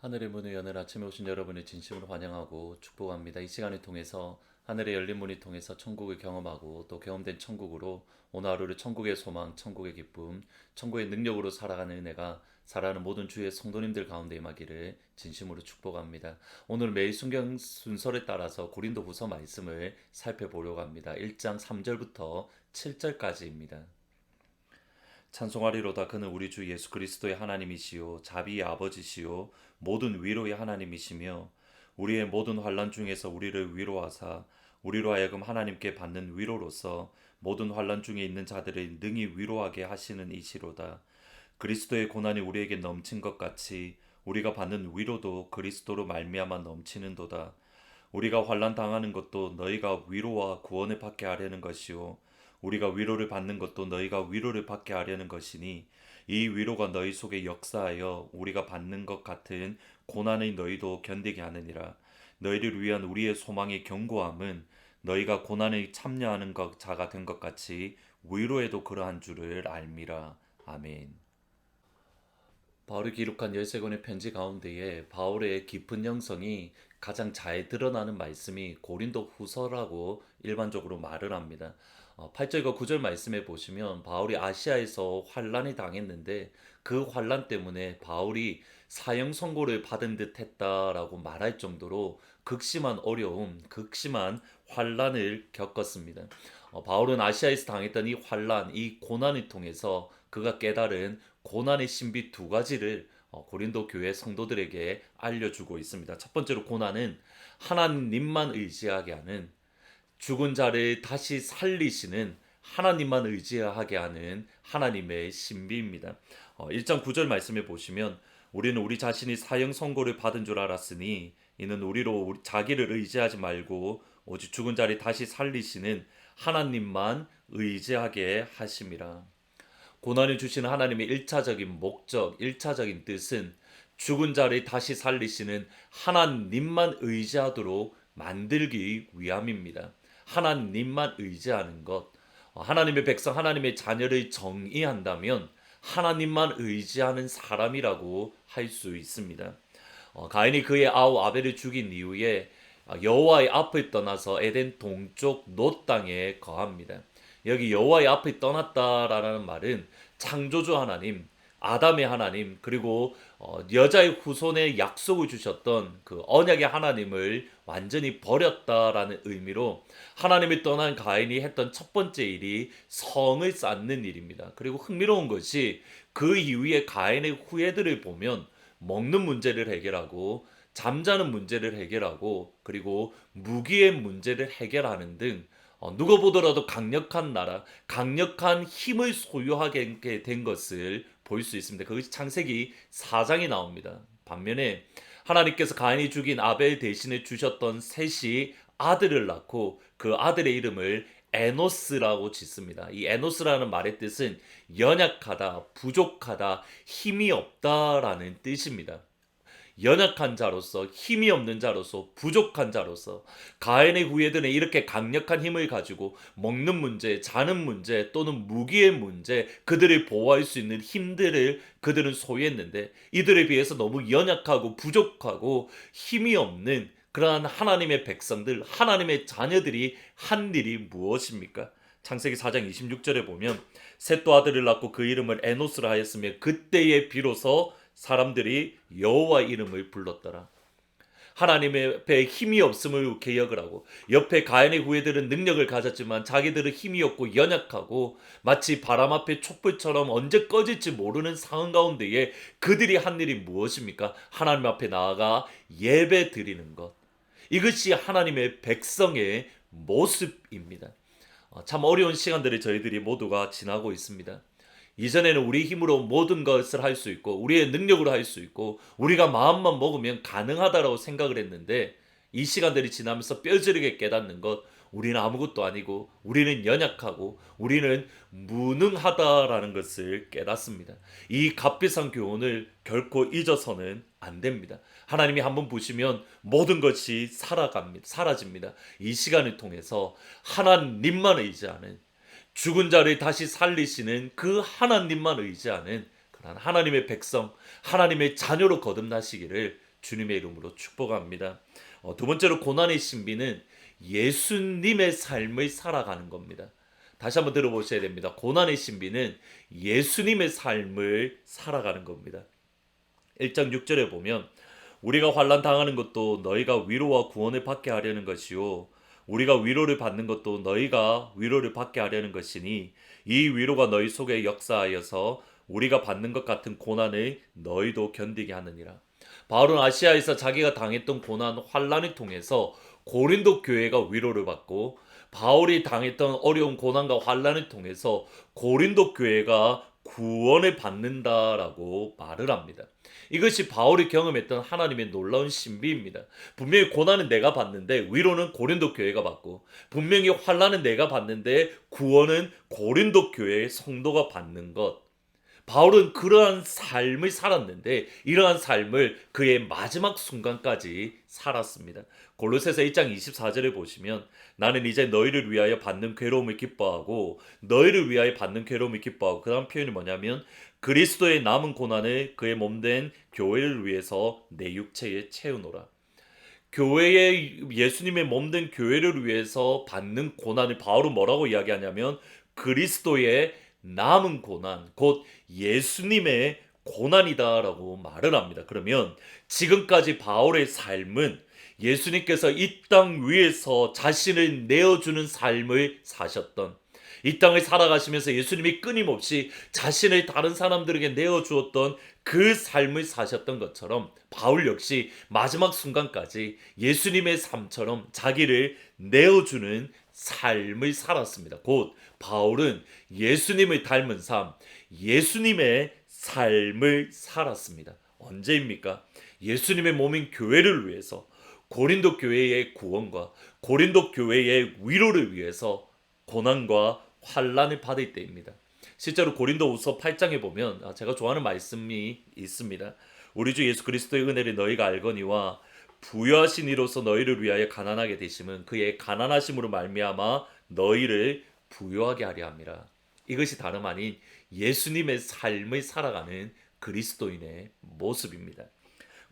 하늘의 문을 여는 아침에 오신 여러분을 진심으로 환영하고 축복합니다. 이 시간을 통해서 하늘의 열린 문을 통해서 천국을 경험하고 또 경험된 천국으로 오늘 하루를 천국의 소망, 천국의 기쁨, 천국의 능력으로 살아가는 은혜가 살아가는 모든 주의 성도님들 가운데 임하기를 진심으로 축복합니다. 오늘 매일 순경 순서에 따라서 고린도후서 말씀을 살펴보려고 합니다. 1장 3절부터 7절까지입니다. 찬송하리로다. 그는 우리 주 예수 그리스도의 하나님이시요 자비의 아버지시요 모든 위로의 하나님이시며 우리의 모든 환난 중에서 우리를 위로하사 우리로 하여금 하나님께 받는 위로로서 모든 환난 중에 있는 자들을 능히 위로하게 하시는 이시로다. 그리스도의 고난이 우리에게 넘친 것 같이 우리가 받는 위로도 그리스도로 말미암아 넘치는도다. 우리가 환난 당하는 것도 너희가 위로와 구원을 받게 하려는 것이요 우리가 위로를 받는 것도 너희가 위로를 받게 하려는 것이니 이 위로가 너희 속에 역사하여 우리가 받는 것 같은 고난의 너희도 견디게 하느니라. 너희를 위한 우리의 소망의 견고함은 너희가 고난에 참여하는 자가 된 것 같이 위로에도 그러한 줄을 알미라. 아멘. 바울이 기록한 13권의 편지 가운데에 바울의 깊은 영성이 가장 잘 드러나는 말씀이 고린도 후서라고 일반적으로 말을 합니다. 8절과 9절 말씀에 보시면 바울이 아시아에서 환란이 당했는데 그 환란 때문에 바울이 사형 선고를 받은 듯 했다라고 말할 정도로 극심한 어려움, 극심한 환란을 겪었습니다. 바울은 아시아에서 당했던 이 환란, 이 고난을 통해서 그가 깨달은 고난의 신비 두 가지를 고린도 교회 성도들에게 알려주고 있습니다. 첫 번째로 고난은 하나님만 의지하게 하는, 죽은 자를 다시 살리시는 하나님만 의지하게 하는 하나님의 신비입니다. 1장 9절 말씀에 보시면 우리는 우리 자신이 사형 선고를 받은 줄 알았으니 이는 우리로 자기를 의지하지 말고 오직 죽은 자를 다시 살리시는 하나님만 의지하게 하심이라. 고난을 주시는 하나님의 1차적인 목적, 1차적인 뜻은 죽은 자를 다시 살리시는 하나님만 의지하도록 만들기 위함입니다. 하나님만 의지하는 것, 하나님의 백성, 하나님의 자녀를 정의한다면 하나님만 의지하는 사람이라고 할 수 있습니다. 가인이 그의 아우 아벨을 죽인 이후에 여호와의 앞을 떠나서 에덴 동쪽 놋 땅에 거합니다. 여기 여호와의 앞을 떠났다라는 말은 창조주 하나님, 아담의 하나님, 그리고 여자의 후손에 약속을 주셨던 그 언약의 하나님을 완전히 버렸다라는 의미로 하나님이 떠난 가인이 했던 첫 번째 일이 성을 쌓는 일입니다. 그리고 흥미로운 것이 그 이후에 가인의 후예들을 보면 먹는 문제를 해결하고 잠자는 문제를 해결하고 그리고 무기의 문제를 해결하는 등 누가 보더라도 강력한 나라, 강력한 힘을 소유하게 된 것을 볼 수 있습니다. 그것이 창세기 4장에 나옵니다. 반면에 하나님께서 가인이 죽인 아벨 대신에 주셨던 셋이 아들을 낳고 그 아들의 이름을 에노스라고 짓습니다. 이 에노스라는 말의 뜻은 연약하다, 부족하다, 힘이 없다라는 뜻입니다. 연약한 자로서, 힘이 없는 자로서, 부족한 자로서 가인의 후예들은 이렇게 강력한 힘을 가지고 먹는 문제, 자는 문제 또는 무기의 문제, 그들을 보호할 수 있는 힘들을 그들은 소유했는데 이들에 비해서 너무 연약하고 부족하고 힘이 없는 그러한 하나님의 백성들, 하나님의 자녀들이 한 일이 무엇입니까? 창세기 4장 26절에 보면 셋도 아들을 낳고 그 이름을 에노스라 하였으며 그때에 비로소 사람들이 여호와 이름을 불렀더라. 하나님의 배에 힘이 없음을 기억을 하고 옆에 가인의 후예들은 능력을 가졌지만 자기들은 힘이 없고 연약하고 마치 바람 앞에 촛불처럼 언제 꺼질지 모르는 상황 가운데에 그들이 한 일이 무엇입니까? 하나님 앞에 나아가 예배 드리는 것. 이것이 하나님의 백성의 모습입니다. 참 어려운 시간들을 저희들이 모두가 지나고 있습니다. 이전에는 우리 힘으로 모든 것을 할 수 있고 우리의 능력으로 할 수 있고 우리가 마음만 먹으면 가능하다라고 생각을 했는데 이 시간들이 지나면서 뼈저리게 깨닫는 것, 우리는 아무것도 아니고 우리는 연약하고 우리는 무능하다라는 것을 깨닫습니다. 이 값비싼 교훈을 결코 잊어서는 안 됩니다. 하나님이 한번 보시면 모든 것이 사라집니다. 이 시간을 통해서 하나님만 의지하는, 죽은 자를 다시 살리시는 그 하나님만 의지하는 그런 하나님의 백성, 하나님의 자녀로 거듭나시기를 주님의 이름으로 축복합니다. 두 번째로 고난의 신비는 예수님의 삶을 살아가는 겁니다. 다시 한번 들어보셔야 됩니다. 고난의 신비는 예수님의 삶을 살아가는 겁니다. 1장 6절에 보면 우리가 환난 당하는 것도 너희가 위로와 구원을 받게 하려는 것이요 우리가 위로를 받는 것도 너희가 위로를 받게 하려는 것이니 이 위로가 너희 속에 역사하여서 우리가 받는 것 같은 고난을 너희도 견디게 하느니라. 바울은 아시아에서 자기가 당했던 고난 환난을 통해서 고린도 교회가 위로를 받고 바울이 당했던 어려운 고난과 환난을 통해서 고린도 교회가 구원을 받는다라고 말을 합니다. 이것이 바울이 경험했던 하나님의 놀라운 신비입니다. 분명히 고난은 내가 받는데 위로는 고린도 교회가 받고, 분명히 환난은 내가 받는데 구원은 고린도 교회의 성도가 받는 것. 바울은 그러한 삶을 살았는데 이러한 삶을 그의 마지막 순간까지 살았습니다. 골로새서 1장 24절에 보시면 나는 이제 너희를 위하여 받는 괴로움을 기뻐하고 너희를 위하여 받는 괴로움을 기뻐하고, 그 다음 표현이 뭐냐면 그리스도의 남은 고난을 그의 몸된 교회를 위해서 내 육체에 채우노라. 교회의 예수님의 몸된 교회를 위해서 받는 고난을 바울은 뭐라고 이야기하냐면 그리스도의 남은 고난, 곧 예수님의 고난이다라고 말을 합니다. 그러면 지금까지 바울의 삶은 예수님께서 이 땅 위에서 자신을 내어주는 삶을 사셨던, 이 땅을 살아가시면서 예수님이 끊임없이 자신을 다른 사람들에게 내어주었던 그 삶을 사셨던 것처럼 바울 역시 마지막 순간까지 예수님의 삶처럼 자기를 내어주는 삶을 살았습니다. 곧 바울은 예수님을 닮은 삶, 예수님의 삶을 살았습니다. 언제입니까? 예수님의 몸인 교회를 위해서, 고린도 교회의 구원과 고린도 교회의 위로를 위해서 고난과 환난을 받을 때입니다. 실제로 고린도후서 8장에 보면 제가 좋아하는 말씀이 있습니다. 우리 주 예수 그리스도의 은혜를 너희가 알거니와 부요하신 이로서 너희를 위하여 가난하게 되심은 그의 가난하심으로 말미암아 너희를 부요하게 하려 함이라. 이것이 다름 아닌 예수님의 삶을 살아가는 그리스도인의 모습입니다.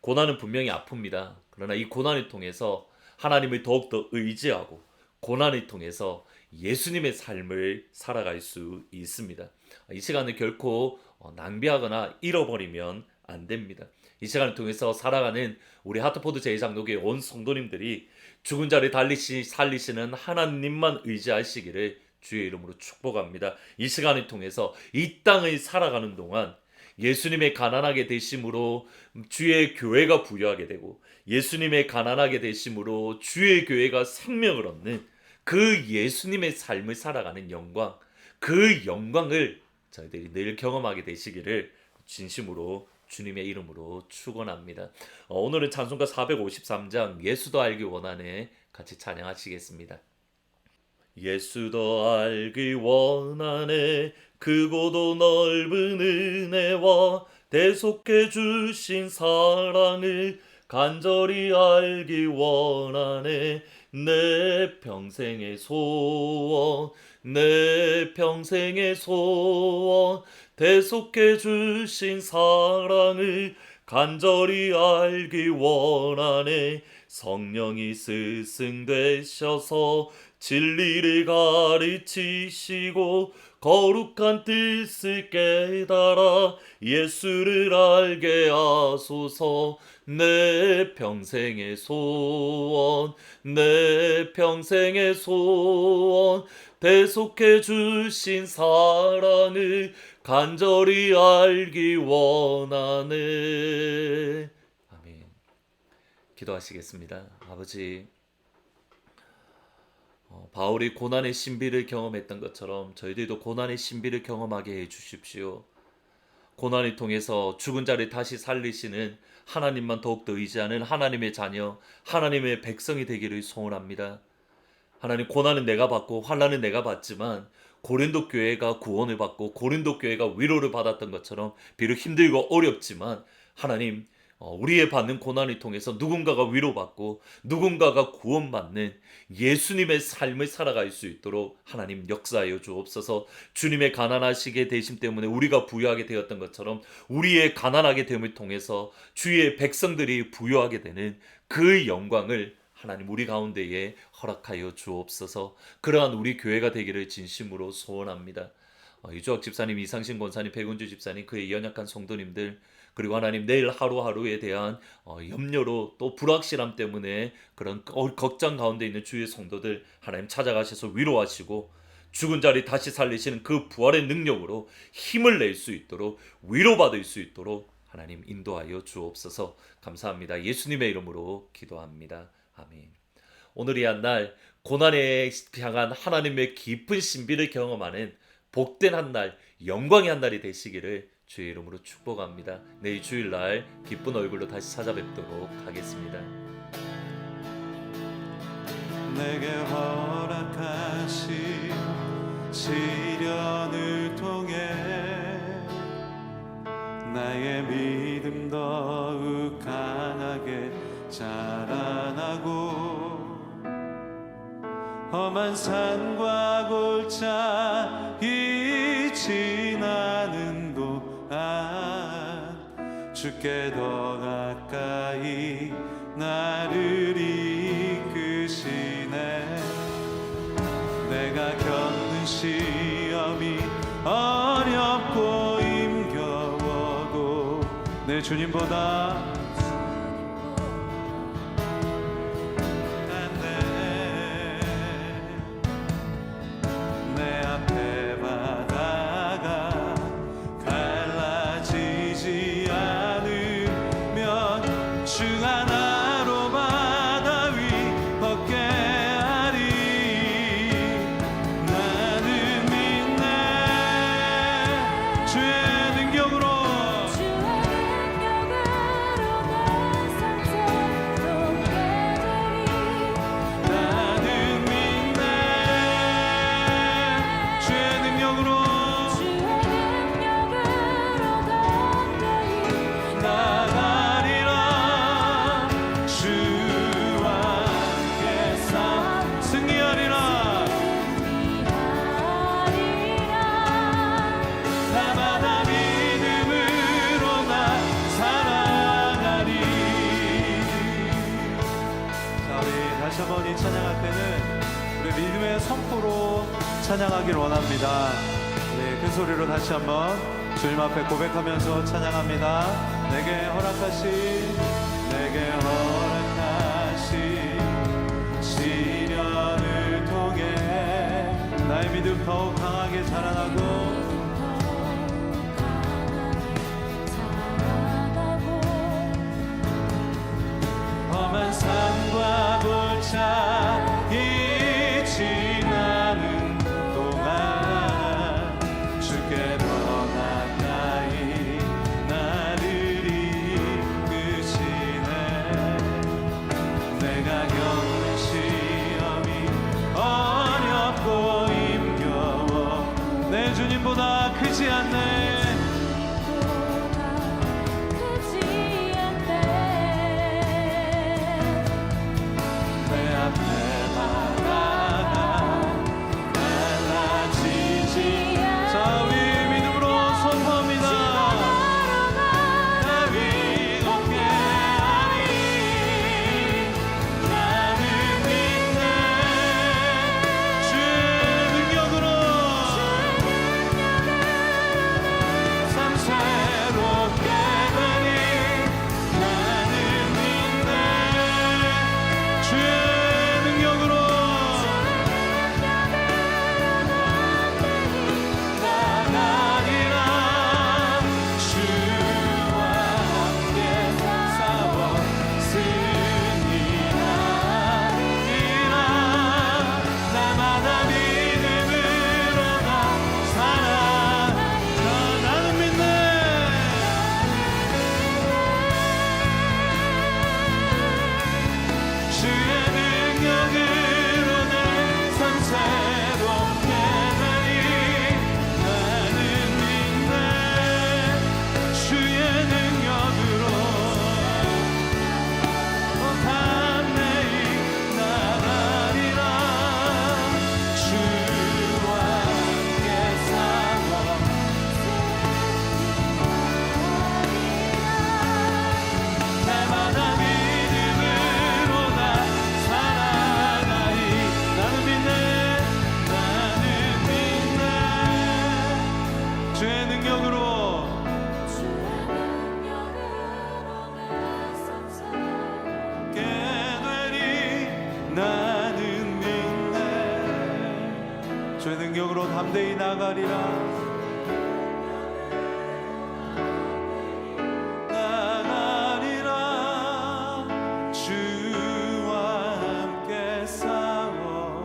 고난은 분명히 아픕니다. 그러나 이 고난을 통해서 하나님을 더욱더 의지하고 고난을 통해서 예수님의 삶을 살아갈 수 있습니다. 이 시간을 결코 낭비하거나 잃어버리면 안 됩니다. 이 시간을 통해서 살아가는 우리 하트포드 제2장로교회 온 성도님들이 죽은 자를 살리시는 하나님만 의지하시기를 주의 이름으로 축복합니다. 이 시간을 통해서 이 땅을 살아가는 동안 예수님의 가난하게 되심으로 주의 교회가 부유하게 되고 예수님의 가난하게 되심으로 주의 교회가 생명을 얻는 그 예수님의 삶을 살아가는 영광, 그 영광을 저희들이 늘 경험하게 되시기를 진심으로 주님의 이름으로 축원합니다. 오늘은 찬송가 453장 예수도 알기 원하네 같이 찬양하시겠습니다. 예수도 알기 원하네 크고도 넓은 은혜와 대속해 주신 사랑을 간절히 알기 원하네 내 평생의 소원 내 평생의 소원 대속해 주신 사랑을 간절히 알기 원하네 성령이 스승되셔서 진리를 가르치시고 거룩한 뜻을 깨달아 예수를 알게 하소서 내 평생의 소원 내 평생의 소원 대속해 주신 사랑을 간절히 알기 원하네. 아멘. 기도하시겠습니다. 아버지, 바울이 고난의 신비를 경험했던 것처럼 저희들도 고난의 신비를 경험하게 해 주십시오. 고난을 통해서 죽은 자를 다시 살리시는 하나님만 더욱더 의지하는 하나님의 자녀, 하나님의 백성이 되기를 소원합니다. 하나님, 고난은 내가 받고 환난은 내가 받지만 고린도 교회가 구원을 받고 고린도 교회가 위로를 받았던 것처럼 비록 힘들고 어렵지만 하나님, 우리의 받는 고난을 통해서 누군가가 위로받고 누군가가 구원받는 예수님의 삶을 살아갈 수 있도록 하나님 역사하여 주옵소서. 주님의 가난하시게 되심 때문에 우리가 부유하게 되었던 것처럼 우리의 가난하게 됨을 통해서 주의 백성들이 부유하게 되는 그 영광을 하나님 우리 가운데에 허락하여 주옵소서. 그러한 우리 교회가 되기를 진심으로 소원합니다. 이주학 집사님, 이상신 권사님, 백운주 집사님, 그의 연약한 성도님들, 그리고 하나님 내일 하루하루에 대한 염려로 또 불확실함 때문에 그런 걱정 가운데 있는 주의 성도들 하나님 찾아가셔서 위로하시고 죽은 자리 다시 살리시는 그 부활의 능력으로 힘을 낼 수 있도록 위로받을 수 있도록 하나님 인도하여 주옵소서. 감사합니다. 예수님의 이름으로 기도합니다. 아멘. 오늘 이 한 날 고난에 향한 하나님의 깊은 신비를 경험하는 복된 한 날, 영광의 한 날이 되시기를 주의 이름으로 축복합니다. 내일 주일날 기쁜 얼굴로 다시 찾아뵙도록 하겠습니다. 내게 허락하신 시련을 통해 나의 믿음 더욱 강하게 자라나고 험한 산과 골짜기 지나는 동안 주께 더 가까이 나를 이끄시네. 내가 겪는 시험이 어렵고 힘겨워도 내 주님보다 찬양할 때는 우리 믿음의 선포로 찬양하길 원합니다. 네, 큰 소리로 다시 한번 주님 앞에 고백하면서 찬양합니다. 내게 허락하신 시련을 통해 나의 믿음 더욱 강하게 자라나고 험한 산과 골짜기 지나는 동안 주께 더 가까이 나를 이끄시네. 내가 겪는 시험이 어렵고 힘겨워 내 주님 담대히 나가리라. 나가리라. 주와 함께 싸워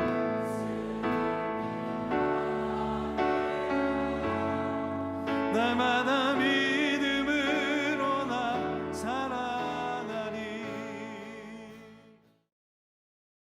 날마다